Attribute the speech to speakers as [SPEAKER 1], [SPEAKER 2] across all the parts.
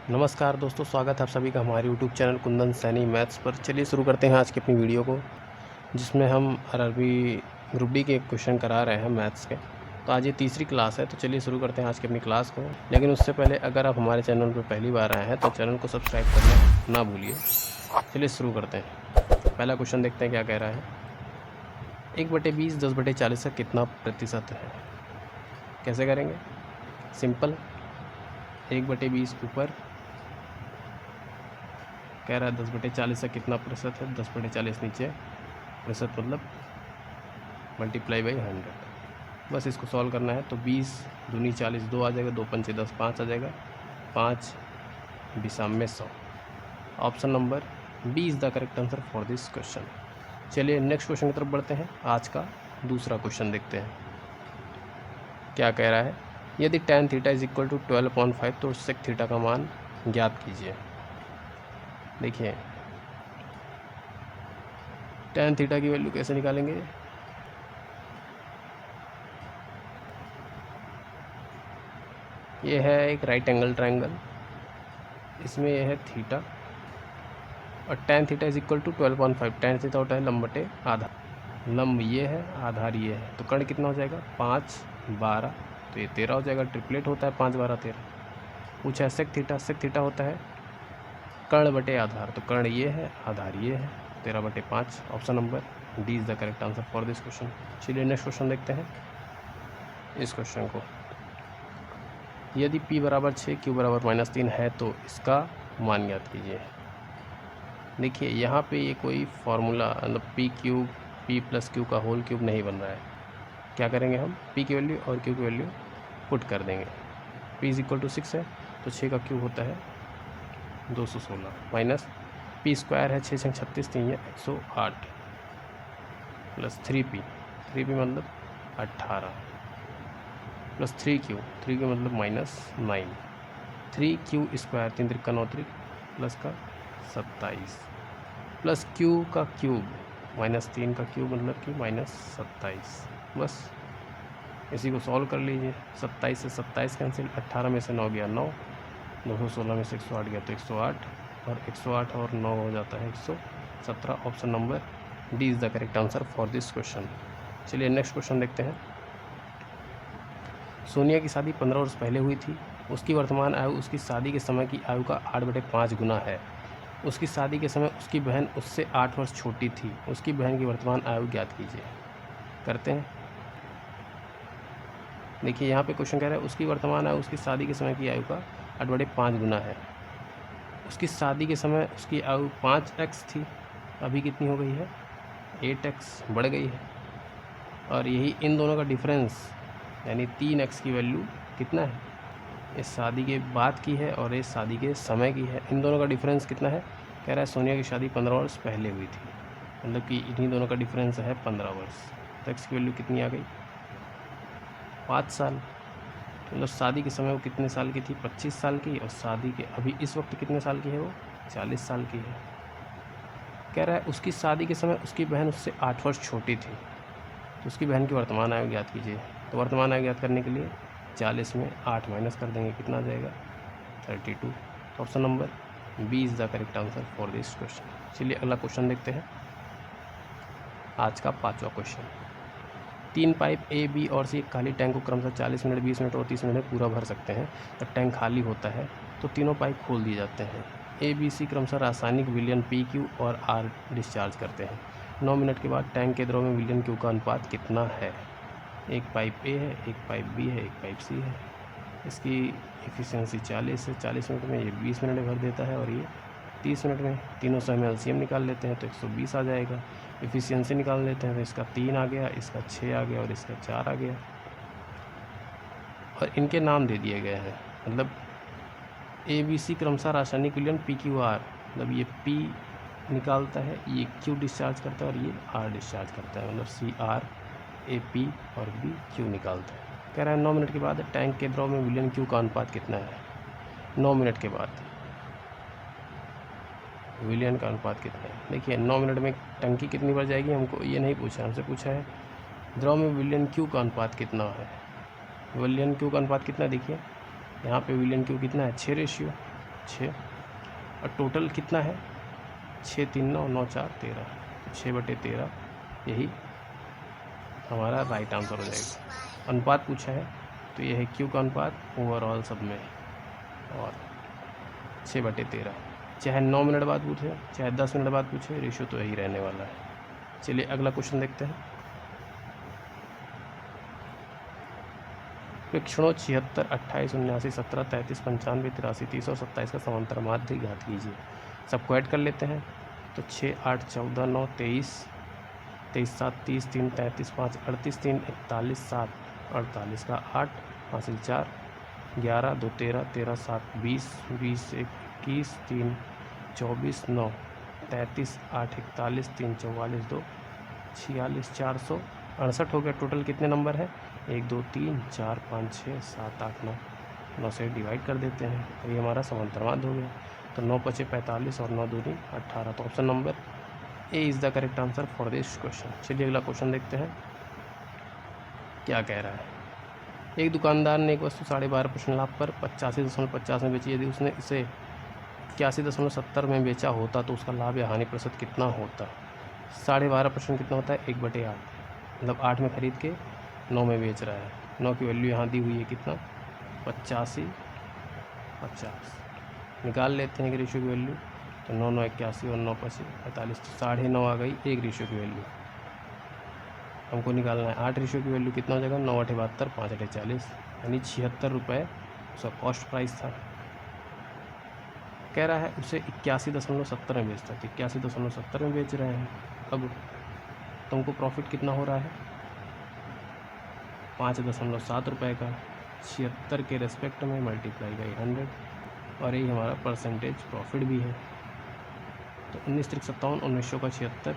[SPEAKER 1] नमस्कार दोस्तों, स्वागत है आप सभी का हमारे YouTube channel Kundan Saini maths पर। चलिए शुरू करते हैं आज की अपनी वीडियो को, जिसमें हम आरआरबी ग्रुप डी के क्वेश्चन करा रहे हैं मैथ्स के। तो आज ये तीसरी क्लास है, तो चलिए शुरू करते हैं आज की अपनी क्लास को। लेकिन उससे पहले अगर आप हमारे चैनल पर पहली बार आए हैं तो चैनल को सब्सक्राइब करना ना भूलिए। चलिए शुरू करते हैं। पहला क्वेश्चन देखते हैं क्या कह रहा है। 1/20 10/40 का कितना प्रतिशत है? कैसे करेंगे? सिंपल, 1/20 ऊपर कह रहा है 10/40 से कितना प्रतिशत है, 10/40 नीचे, प्रतिशत मतलब मल्टीप्लाई बाई 100। बस इसको सॉल्व करना है। तो 20 दूनी 40, 2 आ जाएगा, 2 पंचे 10, 5 आ जाएगा, 5 दिशा में 100। Option number B is the correct answer for this question. चलिए नेक्स्ट क्वेश्चन की तरफ बढ़ते हैं। आज का दूसरा क्वेश्चन देखते हैं क्या कह रहा है। यदि tan theta is equal to 12/5 तो sec थीटा का मान ज्ञात कीजिए। देखिए tan थीटा की वैल्यू कैसे निकालेंगे। ये है एक राइट एंगल ट्रायंगल, इसमें यह है थीटा और tan theta is equal to 12/5। tan theta होता है लंब बटे आधार। लंब ये है, आधार ये है, तो कर्ण कितना हो जाएगा 5 12, तो ये 13 हो जाएगा। ट्रिपलेट होता है 5 12 13। पूछा है sec थीटा, sec थीटा होता है कर्ण बटे आधार, तो कर्ण ये है, आधार ये है, 13/5। Option number D is the correct answer for this question. चलिए नेक्स्ट क्वेश्चन देखते हैं इस क्वेश्चन को। यदि p बराबर 6 q बराबर -3 है तो इसका मान ज्ञात कीजिए। देखिए यहाँ पे ये कोई फार्मूला मतलब p प्लस q का होल क्यूब नहीं बन रहा है। क्या करेंगे हम, p की वैल्यू और q की वैल्यू पुट कर देंगे। p इज इक्वल टू 6 है तो 6 का क्यूब होता है 216 माइनस p स्क्वायर है 6 6 36 3 है 108 प्लस 3p मतलब 18 प्लस 3q मतलब -9। 3q स्क्वायर 3 3 9 प्लस का 27 प्लस q का क्यूब -3 का क्यूब मतलब कि -27। बस इसी को सॉल्व कर लीजिए। 27 से 27 कैंसिल, 18 में से 9 गया 9, 216 में से 108 गया तो 108, और 108 और 9 हो जाता है 117। Option number D is the correct answer for this question. चलिए नेक्स्ट क्वेश्चन देखते हैं। सोनिया की शादी 15 वर्ष पहले हुई थी। उसकी वर्तमान आयु उसकी शादी के समय की आयु का 8/5 गुना है। उसकी शादी के समय उसकी बहन उससे 8 वर्ष छोटी थी। उसकी बहन की वर्तमान आयु ज्ञात कीजिए। करते हैं। देखिए यहाँ पे क्वेश्चन कह रहा है उसकी वर्तमान आयु उसकी शादी के समय की आयु का 8/5 गुना है। उसकी शादी के समय उसकी आयु 5x थी, अभी कितनी हो गई है 8x बढ़ गई है। और यही इन दोनों का डिफरेंस यानी 3x की वैल्यू कितना है, इस शादी के बाद की है और इस शादी के समय की है। इन दोनों का डिफरेंस कितना है, कह रहा है सोनिया की शादी 15 वर्ष पहले हुई थी, मतलब कि इन्हीं दोनों का डिफरेंस है 15 वर्ष। तो x की वैल्यू कितनी आ गई 5 साल। मतलब शादी के समय वो कितने साल की थी 25 साल की, और शादी के अभी इस वक्त कितने साल की है वो 40 साल की है। कह रहा है उसकी शादी के समय उसकी बहन उससे 8 वर्ष छोटी थी, तो उसकी बहन की वर्तमान आयु ज्ञात कीजिए। तो वर्तमान आयु ज्ञात करने के लिए 40 में 8 माइनस कर देंगे, कितना आ जाएगा 32। तो option number B is the correct answer for this question. चलिए अगला क्वेश्चन देखते हैं, आज का 5वां क्वेश्चन। 3 पाइप ए बी और सी एक खाली टैंक को क्रमशः 40 मिनट 20 मिनट और 30 मिनट में पूरा भर सकते हैं। जब टैंक खाली होता है तो तीनों पाइप खोल दिए जाते हैं। ए बी सी क्रमशः रासायनिक विलयन पी क्यू और आर डिस्चार्ज करते हैं। 9 मिनट के बाद टैंक के द्रव में विलयन क्यू का अनुपात कितना है। एक पाइप ए है, एक पाइप बी है, एक पाइप सी है। इसकी एफिशिएंसी 40 है, 40 मिनट में ये 20 मिनट में भर देता है और ये 30 मिनट में। तीनों से हम एलसीएम निकाल लेते हैं तो 120 आ जाएगा। एफिशिएंसी निकाल लेते हैं तो इसका 3 आ गया, इसका 6 आ गया और इसका 4 आ गया। और इनके नाम दे दिए गए हैं, मतलब ए बी सी क्रमशः रासायनिक विलयन पी क्यू आर, मतलब ये पी निकालता है, ये क्यू डिस्चार्ज करता है और ये आर डिस्चार्ज करता है, मतलब सी आर ए पी और बी क्यू निकालता है। कह रहा है 9 मिनट के बाद टैंक के द्रव में विलयन क्यू का अनुपात कितना है। 9 मिनट के बाद विलयन का अनुपात कितना है। देखिए 9 मिनट में टंकी कितनी भर जाएगी, हमको ये नहीं पूछा, हमसे पूछा है द्रव में विलयन क्यू का अनुपात कितना है। विलयन क्यू का अनुपात कितना, देखिए यहाँ पे विलयन क्यू कितना है 6 रेशियो, 6 और टोटल कितना है 6 3 9 9 4 13, 6/13 यही हमारा राइट आंसर हो जाएगा। अनुपात पूछा है तो ये है क्यू का अनुपात ओवरऑल सब में और 6/13, चाहे 9 मिनट बाद पूछे चाहे 10 मिनट बाद पूछे रेशियो तो यही रहने वाला है। चलिए अगला क्वेश्चन देखते हैं। प्रेक्षणों 76, 28, 79, 17, 33, 95, 83, 30 और 27 का समांतर माध्य घात कीजिए। सबको ऐड कर लेते हैं तो 6 8 14 9 23, 23 7 30, 3 33, 5 38, 3 41, 7 48 का 8, 5 4 11 2 13 13 7 20 20 21 3 24 9 33 8 41 3 44 2 46 468 हो गया। टोटल कितने नंबर है 1 2 3 4 5 6 7 8 9, 9 से डिवाइड कर देते हैं तो ये हमारा समांतर माध्य हो गया। तो 9 5 45 और 9 2 18, तो option number A is the correct answer for this question. चलिए अगला क्वेश्चन देखते हैं क्या कह रहा है। एक दुकानदार ने एक वस्तु 12.5% लाभ पर 85.50 में बेची। यदि उसने इसे 81.70 में बेचा होता तो उसका लाभ या हानि प्रतिशत कितना होता। 12.5% कितना होता है 1/8, मतलब 8 में ख़रीद के 9 में बेच रहा है। 9 की वैल्यू यहाँ दी हुई है कितना 85 50, निकाल लेते हैं कि रेशियो की वैल्यू तो 9 9 81 और 9 5 45, तो 9.5 आ गई एक रेशियो की वैल्यू। हमको निकालना है 8 रेशियो की वैल्यू कितना हो जाएगा 9 8 72 5 8 40, यानी 76 रुपये उसका कॉस्ट प्राइस था। कह रहा है उसे 81.70 में बेचता है, तो 81.70 में बेच रहे हैं। अब तुमको प्रॉफिट कितना हो रहा है 5.7 रुपये का, 76 के रेस्पेक्ट में मल्टीप्लाई बाई 100 और यही हमारा परसेंटेज प्रॉफिट भी है। तो 19 3 57, 1900 का 76,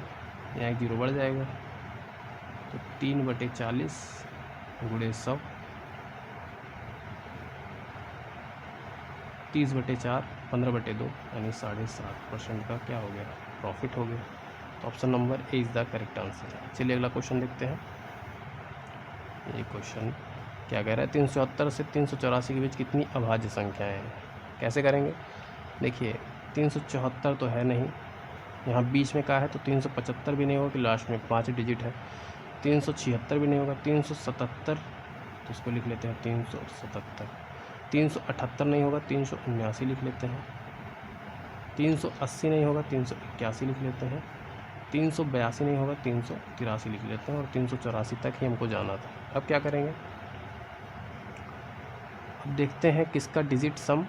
[SPEAKER 1] यहाँ एक जीरो बढ़ जाएगा तो 3/40 गुणे 100, 30/4, 15/2 यानी 7.5% का क्या हो गया प्रॉफिट हो गया। तो option number A is the correct answer. चलिए अगला क्वेश्चन देखते हैं। ये क्वेश्चन क्या कह रहा है 370 से 384 के बीच कितनी अभाज्य संख्याएं हैं। कैसे करेंगे देखिए 374 तो है नहीं, यहाँ बीच में क्या है तो 375 भी नहीं होगा कि लास्ट में 5 डिजिट है, 376 भी नहीं होगा, 377 तो उसको लिख लेते हैं 377, 378 नहीं होगा 379 लिख लेते हैं, 380 नहीं होगा 381 लिख लेते हैं, 382 नहीं होगा 383 लिख लेते हैं और 384 तक ही हमको जाना था। अब क्या करेंगे अब देखते हैं किसका डिजिट सम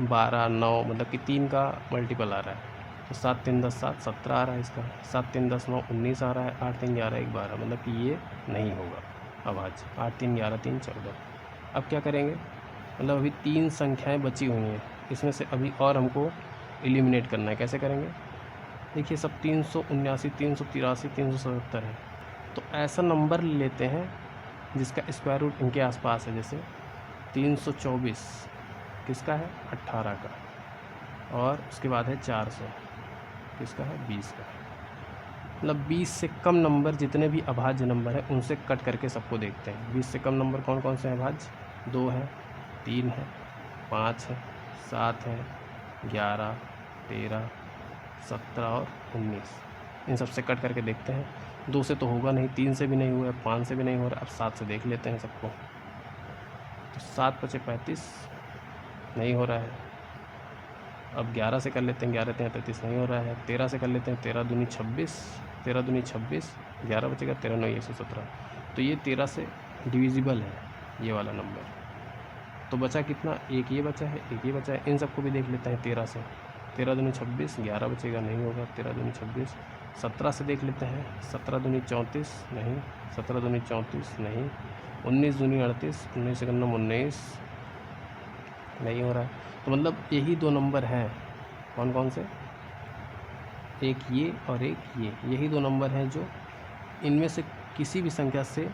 [SPEAKER 1] 12 9 मतलब कि 3 का मल्टीपल आ रहा है। तो 7 3 10 7 17 आ रहा है इसका, 7 3 10 9 19 आ रहा है, 8 3 11 1 12, मतलब कि ये नहीं होगा अभाज्य। 8 3 11 3 14। अब क्या करेंगे मतलब अभी 3 संख्याएं बची हुई हैं, इसमें से अभी और हमको एलिमिनेट करना है। कैसे करेंगे देखिए सब 379 383 377 है, तो ऐसा नंबर लेते हैं जिसका स्क्वायर रूट इनके आसपास है। जैसे 324 किसका है 18 का, और उसके बाद है 400 किसका है 20 का। मतलब 20 से कम नंबर जितने भी अभाज्य नंबर हैं उनसे कट करके सबको देखते हैं। 20 से कम नंबर कौन कौन से हैं अभाज्य 2 है 3 है 5 है 7 है 11 13 17 और 19, इन सब से कट करके देखते हैं। 2 से तो होगा नहीं, 3 से भी नहीं हुआ, 5 से भी नहीं हो रहा। अब 7 से देख लेते हैं सबको, तो 7 5 35 नहीं हो रहा है। अब 11 से कर लेते हैं, 11 3 33 नहीं हो रहा है। 13 से कर लेते हैं, 13 दूनी 26, 13 दूनी 26, 11 बचेगा 13 9 117, तो ये 13 से डिविजिबल है ये वाला नंबर। तो बचा कितना एक ये बचा है एक ये बचा है, इन सबको भी देख लेते हैं 13 से। 13 दूनी 26, 11 बचेगा नहीं होगा, 13 दूनी 26। 17 से देख लेते हैं, 17 दूनी 34 नहीं, 17 दूनी 34 नहीं, 19 दूनी 38, 19 से 19 नहीं हो रहा है। तो मतलब यही 2 नंबर हैं, कौन कौन से, एक ये और एक ये, यही 2 नंबर हैं जो इनमें से किसी भी संख्या से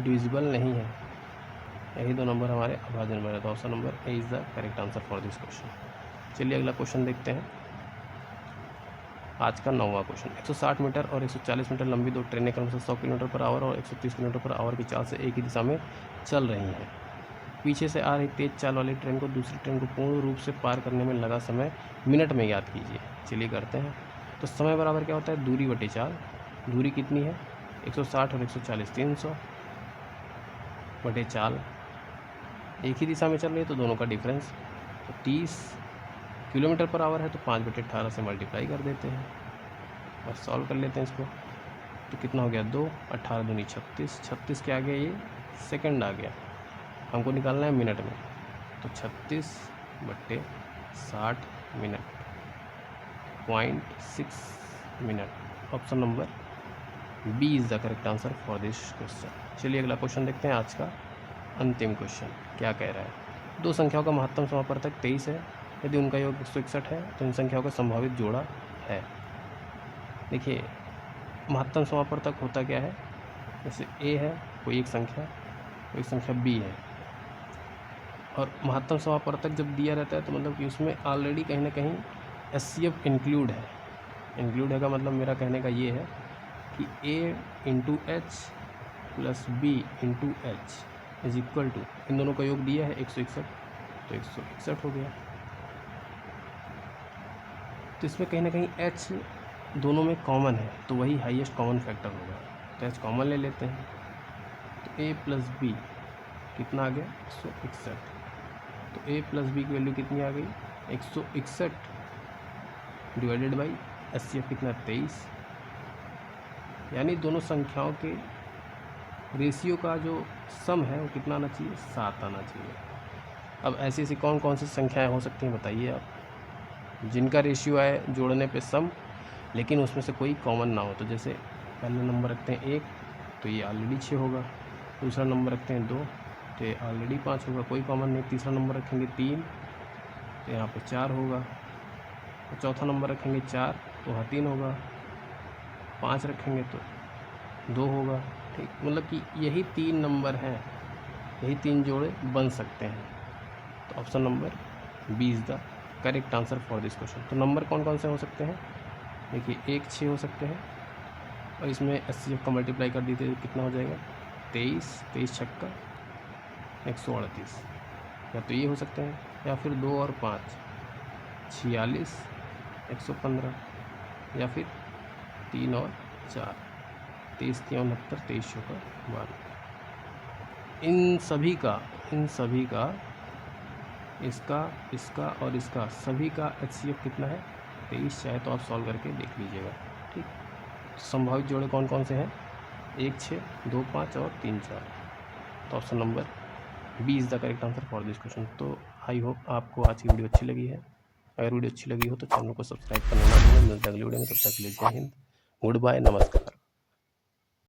[SPEAKER 1] डिविजिबल नहीं है। यही 2 नंबर हमारे अभाज्य नंबर है। तो option number A is the correct answer for this question. चलिए अगला क्वेश्चन देखते हैं, आज का 9वां क्वेश्चन। 160 मीटर और 140 मीटर लंबी 2 ट्रेनें क्रमशः 100 किलोमीटर पर आवर और 130 किलोमीटर पर आवर की चाल से एक ही दिशा में चल रही हैं। पीछे से आ रही तेज़ चाल वाली ट्रेन को दूसरी ट्रेन को पूर्ण रूप से पार करने में लगा समय मिनट में याद कीजिए। चलिए करते हैं। तो समय बराबर क्या होता है, दूरी बटे चाल। दूरी कितनी है 160 और 140 300 बटे चाल। एक ही दिशा में चल रही है तो दोनों का डिफरेंस। तो 30 किलोमीटर पर आवर है तो 5 बटे 18 से मल्टीप्लाई कर देते हैं और सॉल्व कर लेते हैं इसको। तो कितना हो गया 2, 18 दूनी 36, 36 के आगे ये सेकंड आ गया, हमको निकालना है मिनट में। तो 36 बटे 60 minute 0.6 minute. Option number B is the correct answer for this question. चलिए अगला क्वेश्चन देखते हैं, आज का अंतिम क्वेश्चन क्या कह रहा है। दो संख्याओं का महत्तम समापवर्तक 23 है। यदि उनका योग 161 है तो इन संख्याओं का संभावित जोड़ा है। देखिए महत्तम समापवर्तक होता क्या है, जैसे ए है कोई एक संख्या बी है, और महत्तम समापवर्तक जब दिया रहता है तो मतलब कि उसमें ऑलरेडी कहीं ना कहीं HCF इंक्लूड है। इंक्लूड है का मतलब मेरा कहने का ये है कि A into H plus B into H is equal to, इन दोनों का योग दिया है 161, तो 161 हो गया। तो इसमें कहीं ना कहीं H दोनों में कॉमन है तो वही हाईएस्ट कॉमन फैक्टर होगा, तो H कॉमन ले लेते हैं। तो A प्लस बी कितना आ गया 161, तो A प्लस बी की वैल्यू कितनी आ गई 161 डिवाइडेड बाई HCF कितना 23, यानी दोनों संख्याओं के रेशियो का जो सम है वो कितना आना चाहिए 7 आना चाहिए। अब ऐसी ऐसी कौन कौन सी संख्याएं हो सकती हैं बताइए आप, जिनका रेशियो आए जोड़ने पे सम लेकिन उसमें से कोई कॉमन ना हो। तो जैसे पहला नंबर रखते हैं 1 तो ये ऑलरेडी 6 होगा, दूसरा नंबर रखते हैं 2 तो ये ऑलरेडी 5 होगा, कोई कॉमन नहीं। तीसरा नंबर रखेंगे 3 तो यहाँ पे 4 होगा, और चौथा नंबर रखेंगे 4 तो वहाँ 3 होगा, 5 रखेंगे तो 2 होगा। ठीक, मतलब कि यही 3 नंबर हैं, यही 3 जोड़े बन सकते हैं। तो option number B is the correct answer for this question. तो नंबर कौन कौन से हो सकते हैं, देखिए 1 6 हो सकते हैं, और इसमें HCF का मल्टीप्लाई कर दीजिए तो कितना हो जाएगा 23, 23 छक्का 138, या तो ये हो सकते हैं, या फिर 2 और 5 46 115, या फिर 3 और 4 23 3 69 23 का 12। इन सभी का इसका और इसका सभी का HCF कितना है 23, चाहे तो आप सॉल्व करके देख लीजिएगा। ठीक, संभावित जोड़े कौन कौन से हैं 1 6 2 5 और 3 4। तो option number B is the correct answer for this question. तो आई होप आपको आज की वीडियो अच्छी लगी है। अगर वीडियो अच्छी लगी हो तो चैनल को सब्सक्राइब करना ना भूलें। मिलते हैं अगली वीडियो में, तब तक के लिए जय हिंद, गुड बाय, नमस्कार।